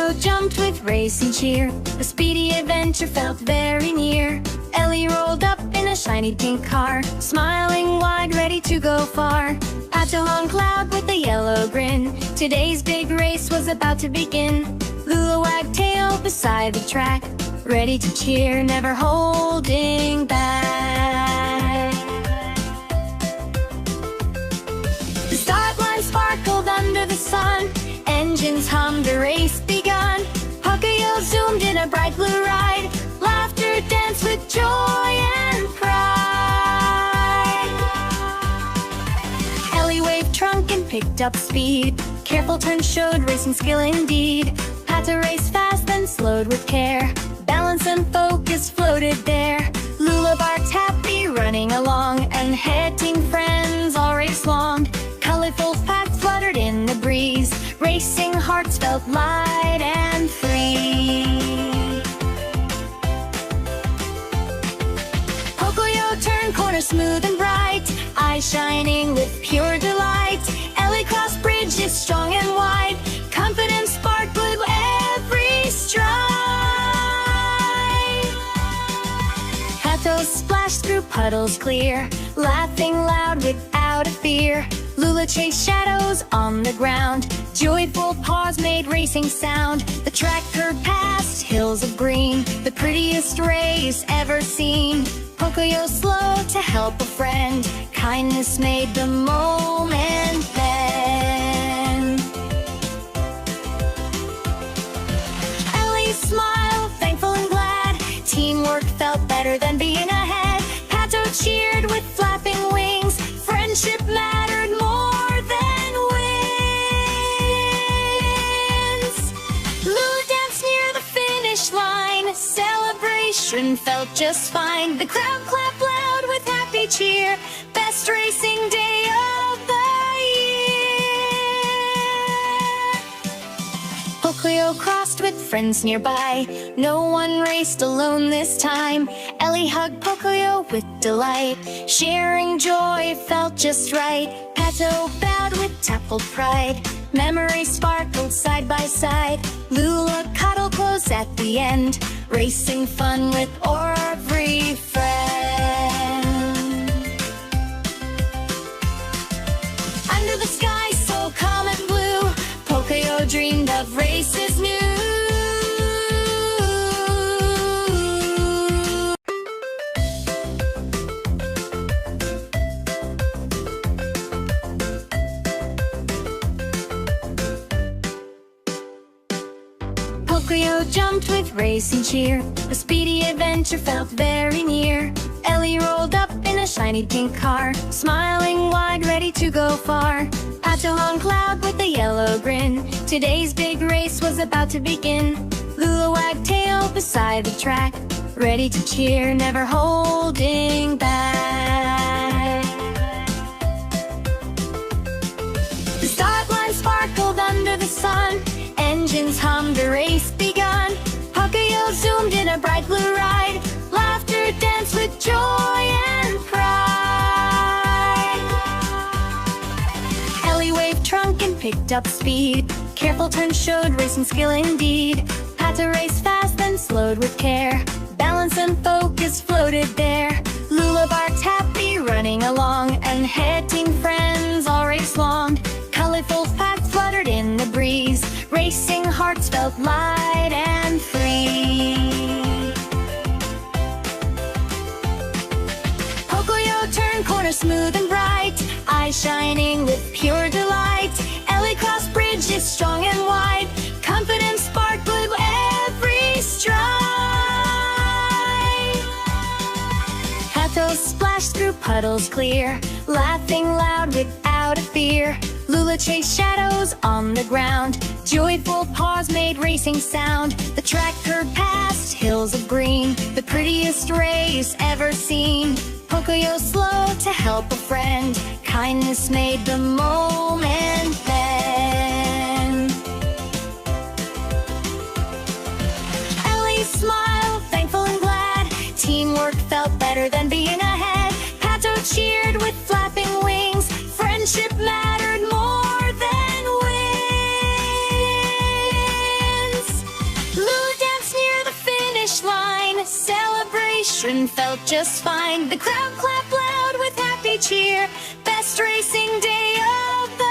Pocoyo jumped with racing cheer. The speedy adventure felt very near. Ellie rolled up in a shiny pink car, smiling wide, ready to go far. Pato on cloud with a yellow grin. Today's big race was about to begin. Lula wagged tail beside the track, ready to cheer, never holding back. The start line sparkled under the sun. Engines hummed, a race begun. Pocoyo zoomed in a bright blue ride. Laughter danced with joy and pride. Ellie waved trunk and picked up speed. Careful turn showed racing skill indeed. Pato raced fast, then slowed with care. Balance and focus floated there. Lula barked happy, running along, and heading friends all race long. Colorful facts fluttered in the breeze. Racing hearts felt light and free. Pocoyo turned corner smooth and bright, eyes shining with pure delight. Ellie crossed bridges strong and wide, confidence sparkled with every stride. Pato splashed through puddles clear, laughing loud without a fear. Lula chased shadows on the ground, joyful paws made racing sound. The track curved past hills of green, the prettiest race ever seen. Pocoyo slow to help a friend, kindness made the moment then. Ellie smiled, thankful and glad. Teamwork felt better than being ahead. Pato cheered with flapping wings. Friendship mattered more than wins. Lula danced near the finish line. Celebration felt just fine. The crowd clapped loud with happy cheer. Best racing day of the year. Pocoyo crossed with friends nearby. No one raced alone this time. Ellie hugged Pocoyo with delight. Sharing joy felt just right. Pato bowed with dappled pride. Memories sparkled side by side. Lula cuddled close at the end. Racing fun with every friend. Under the sky so calm and blue, Pocoyo dreamed of races new. Pocoyo jumped with racing cheer. The speedy adventure felt very near. Ellie rolled up in a shiny pink car, smiling wide, ready to go far. Pato on cloud with a yellow grin. Today's big race was about to begin. Lula wagged tail beside the track, ready to cheer, never holding back. The start line sparkled under the sun. Engines hummed, a race begun. Pocoyo zoomed in a bright blue ride. Laughter danced with joy and pride. Ellie waved trunk and picked up speed. Careful turn showed racing skill indeed. Pato raced fast, then slowed with care. Balance and focus floated there. Lula barked happy, running along, and heading friends all race long. Colorful facts fluttered in the breeze. Racing hearts felt light and free. Pocoyo turned corner smooth and bright, eyes shining with pure delight. Ellie crossed bridges strong and wide, confidence sparkled with every stride. Pato splashed through puddles clear, laughing loud without a fear. Lula chased shadows on the ground, joyful paws made racing sound. The track curved past hills of green, the prettiest race ever seen. Pocoyo slow to help a friend, kindness made the moment then. Ellie smiled, thankful and glad. Teamwork felt better than being ahead. Pato cheered with flapping wings. Friendship mattered more than wins. celebration felt just fine. The crowd clapped loud with happy cheer. Best racing day of the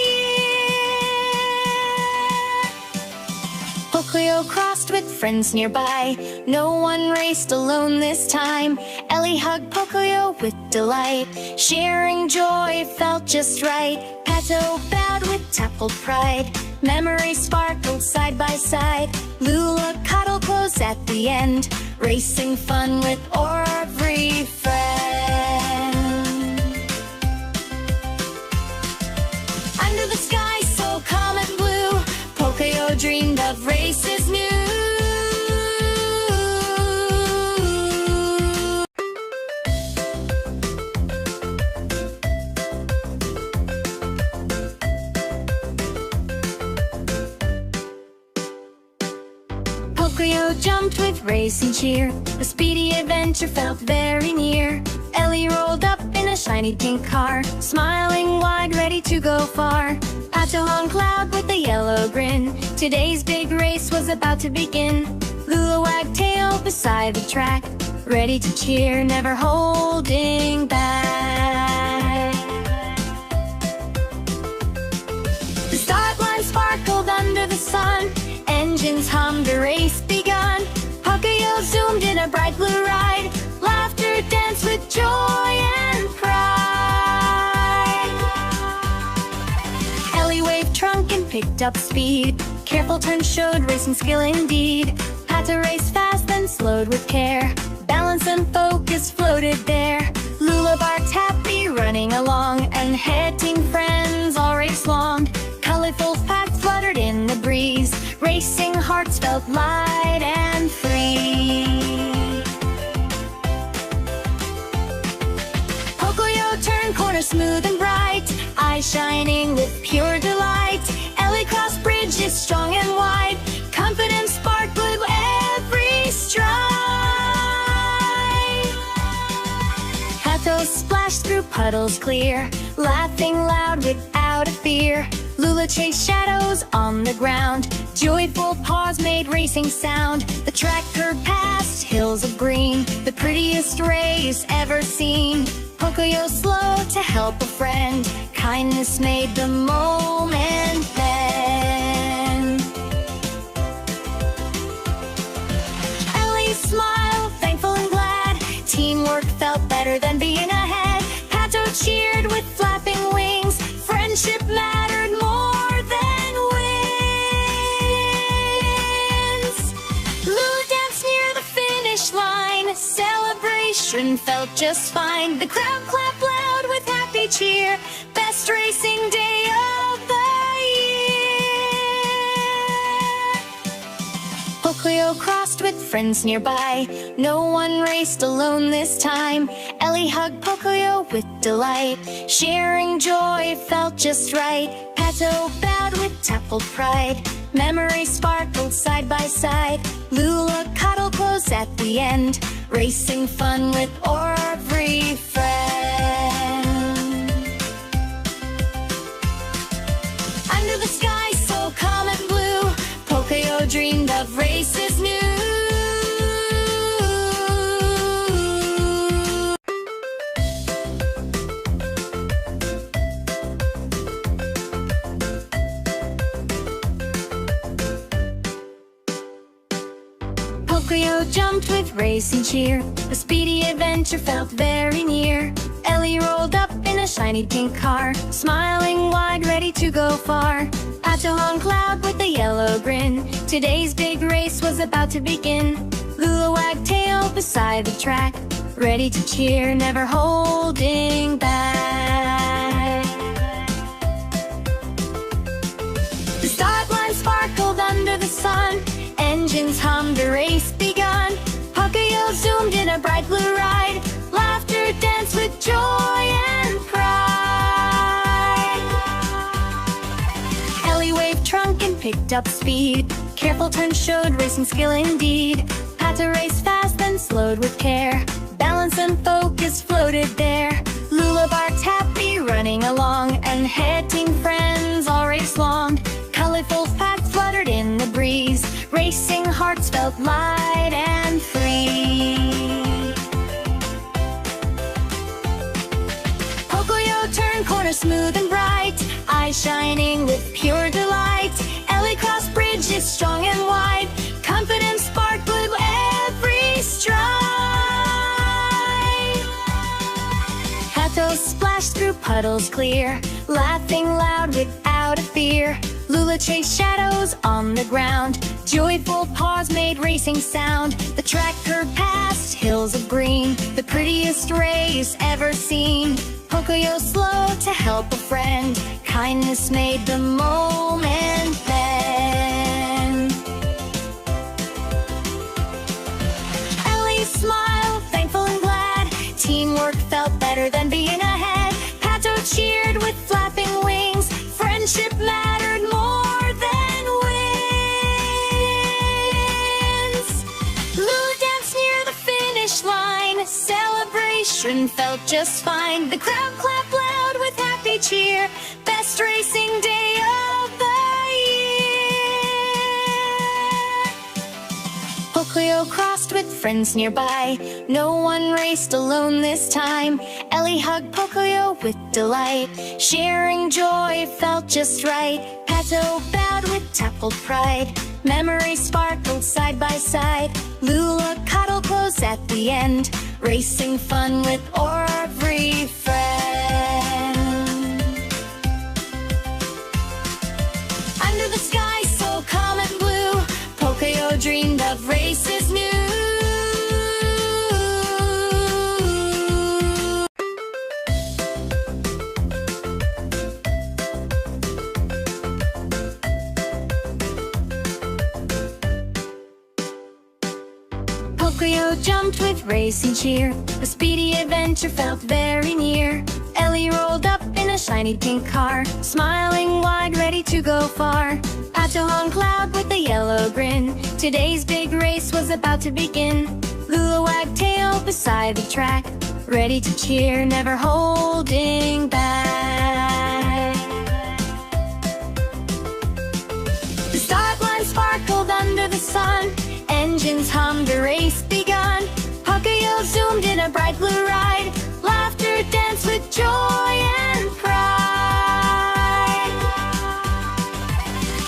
year. Pocoyo crossed with friends nearby. No one raced alone this time. Ellie hugged Pocoyo with delight. Sharing joy felt just right. Pato bowed with dappled pride. Memories sparkled side by side. Lula cuddled close at the end. Racing fun with every friend. Under the sky so calm and blue, Pocoyo dreamed of races new. Pocoyo jumped with racing cheer. The speedy adventure felt very near. Ellie rolled up in a shiny pink car, smiling wide, ready to go far. Pato on cloud with a yellow grin. Today's big race was about to begin. Lula wagged tail beside the track, ready to cheer, never holding back. The start line sparkled under the sun. Engines hummed, a race begun. Pocoyo zoomed in a bright blue ride. Laughter danced with joy and pride. Ellie waved trunk and picked up speed. Careful turns showed racing skill indeed. Pato raced fast then slowed with care. Balance and focus floated there. Lula barked happy, running along. And head team friends all raced long. Colorful paths fluttered in the breeze. Racing hearts felt light and free. Pocoyo turned corner smooth and bright, eyes shining with pure delight. Ellie crossed bridges strong and wide, confidence sparkled with every stride. Pato splashed through puddles clear, laughing loud without a fear. Lula chased shadows on the ground. Joyful paws made racing sound. The track curved past hills of green, the prettiest race ever seen. Pocoyo slow to help a friend. Kindness made the moment bend. Ellie smiled, thankful and glad. Teamwork felt better than being ahead. Pato cheered with flapping wings. Friendship mattered more than wins. Lula danced near the finish line. Celebration felt just fine. The crowd clapped loud with happy cheer. Best racing day of the year. Pocoyo crossed with friends nearby. No one raced alone this time. Ellie hugged Pocoyo with delight. Sharing joy felt just right. Pato bowed with dappled pride. Memories sparkled side by side. Lula cuddled close at the end. Racing fun with every friend. Under the sky so calm and blue, Pocoyo dreamed of races new. Pocoyo jumped with racing cheer. The speedy adventure felt very near. Ellie rolled up in a shiny pink car, smiling wide, ready to go far. Pato on cloud with a yellow grin. Today's big race was about to begin. Lula wagged tail beside the track, ready to cheer, never holding back. The start line sparkled under the sun. Engines hummed, a race begun. Pocoyo zoomed in a bright blue ride. Laughter danced with joy and pride. Ellie waved trunk and picked up speed. Careful turns showed racing skill indeed. Pato raced fast then slowed with care. Balance and focus floated there. Lula barked happy, running along. And head team friends all raced long. Colorful paths fluttered in the breeze. Racing hearts felt light and free. smooth and bright, eyes shining with pure delight. Ellie crossed bridges strong and wide, confidence sparkled every stride. Patos splashed through puddles clear, laughing loud without a fear. Lula chased shadows on the ground, joyful paws made racing sound. The track curved past hills of green, the prettiest race ever seen. Pocoyo slow to help a friend, kindness made the moment then. Ellie smiled, thankful and glad, teamwork felt better than being ahead. Pato cheered with flapping wings, friendship mattered more than wins. Lulu danced near the finish line, celebration felt just fine. The crowd clapped loud with happy cheer, best racing day of the year. Pocoyo crossed with friends nearby, no one raced alone this time. Ellie hugged Pocoyo with delight, sharing joy felt just right. Pato bowed with dappled pride, memories sparkled side by side. Lula cuddled close at the end, racing fun with every friend. Under the sky so calm and blue, Pocoyo dreamed of races new. Pocoyo jumped with racing cheer, the speedy adventure felt very near. Ellie rolled up in a shiny pink car, smiling wide, ready to go far. Pato hung cloud with a yellow grin, today's big race was about to begin. Lula wagged tail beside the track, ready to cheer, never holding back. The start line sparkled under the sun, engines hummed, a race begun. Pocoyo zoomed in a bright blue ride, laughter danced with joy and pride.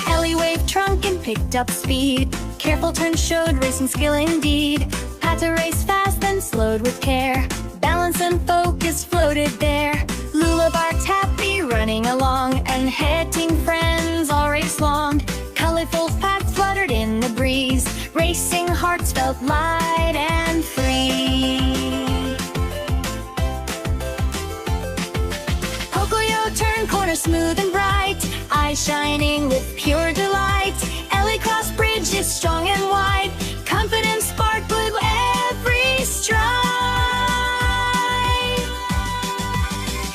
Ellie waved trunk and picked up speed, careful turns showed racing skill indeed. Pato raced fast then slowed with care, balance and focus floated there. Lula barked happy running along, and heading friends all race long. Colorful paths fluttered in the breeze, racing hearts felt light and free. Pocoyo turned corner smooth and bright, eyes shining with pure delight. Ellie crossed bridges strong and wide, confidence sparkled every stride.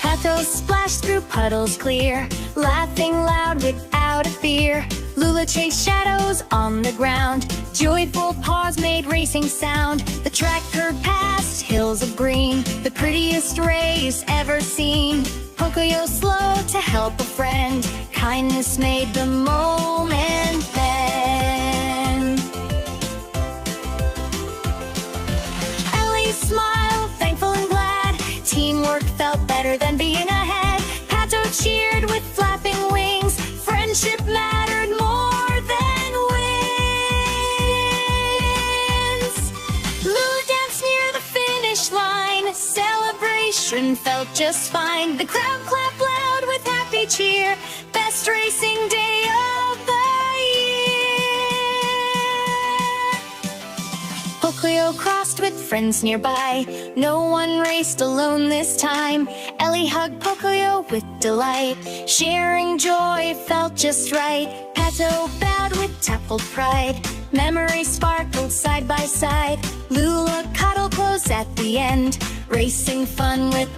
Patos splashed through puddles clear, laughing loud without a fear. Lula chased shadows on the ground, joyful paws made racing sound. The track curved past hills of green, the prettiest race ever seen. Pocoyo slow to help a friend, kindness made the moment then. Ellie smiled, thankful and glad, teamwork felt better than being ahead. Pato cheered with flapping wings, friendship mattered more than wins. Lulu danced near the finish line, celebration felt just fine. The crowd clapped loud with happy cheer, best racing day of the year. Pocoyo crossed with friends nearby, no one raced alone this time. Ellie hugged Pocoyo with delight, sharing joy felt just right. Pato bowed with dappled pride, memories sparkled side by side. Lula cuddled close at the end, racing fun with